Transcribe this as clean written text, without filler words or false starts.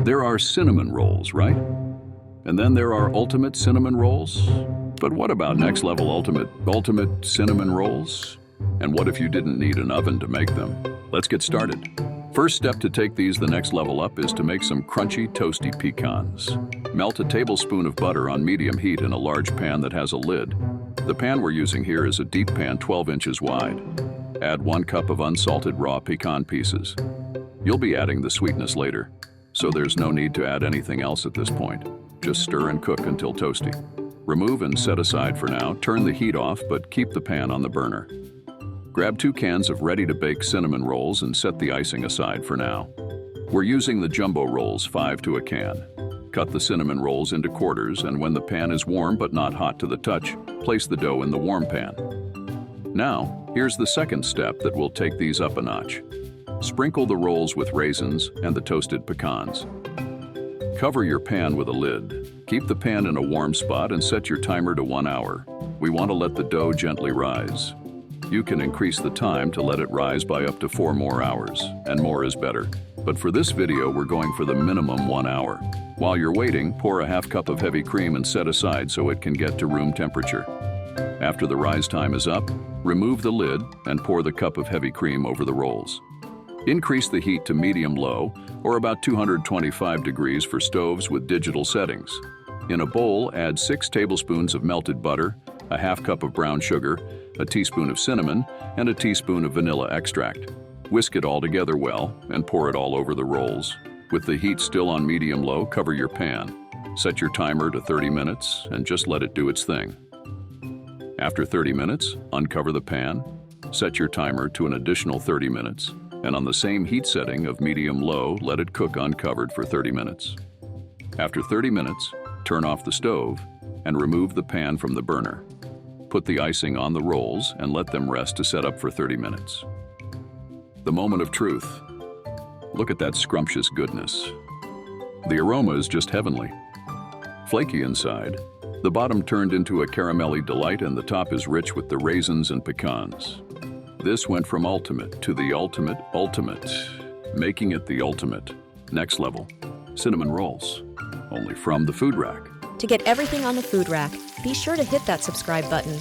There are cinnamon rolls, right? And then there are ultimate cinnamon rolls. But what about next level ultimate cinnamon rolls? And what if you didn't need an oven to make them? Let's get started. First step to take these the next level up is to make some crunchy, toasty pecans. Melt a tablespoon of butter on medium heat in a large pan that has a lid. The pan we're using here is a deep pan 12 inches wide. Add 1 cup of unsalted raw pecan pieces. You'll be adding the sweetness later, so there's no need to add anything else at this point. Just stir and cook until toasty. Remove and set aside for now. Turn the heat off, but keep the pan on the burner. Grab 2 cans of ready-to-bake cinnamon rolls and set the icing aside for now. We're using the jumbo rolls, 5 to a can. Cut the cinnamon rolls into quarters, and when the pan is warm but not hot to the touch, place the dough in the warm pan. Now, here's the second step that will take these up a notch. Sprinkle the rolls with raisins and the toasted pecans. Cover your pan with a lid. Keep the pan in a warm spot and set your timer to 1 hour. We want to let the dough gently rise. You can increase the time to let it rise by up to 4 more hours, and more is better. But for this video, we're going for the minimum 1 hour. While you're waiting, pour a half cup of heavy cream and set aside so it can get to room temperature. After the rise time is up, remove the lid and pour the cup of heavy cream over the rolls. Increase the heat to medium-low, or about 225 degrees for stoves with digital settings. In a bowl, add 6 tablespoons of melted butter, a half cup of brown sugar, a teaspoon of cinnamon, and a teaspoon of vanilla extract. Whisk it all together well and pour it all over the rolls. With the heat still on medium-low, cover your pan. Set your timer to 30 minutes and just let it do its thing. After 30 minutes, uncover the pan, set your timer to an additional 30 minutes, and on the same heat setting of medium-low, let it cook uncovered for 30 minutes. After 30 minutes, turn off the stove and remove the pan from the burner. Put the icing on the rolls and let them rest to set up for 30 minutes. The moment of truth. Look at that scrumptious goodness. The aroma is just heavenly. Flaky inside, the bottom turned into a caramelly delight, and the top is rich with the raisins and pecans. This went from ultimate to the ultimate, making it the ultimate, next level, cinnamon rolls, only from the FoodRack. To get everything on the Food Rack, be sure to hit that subscribe button.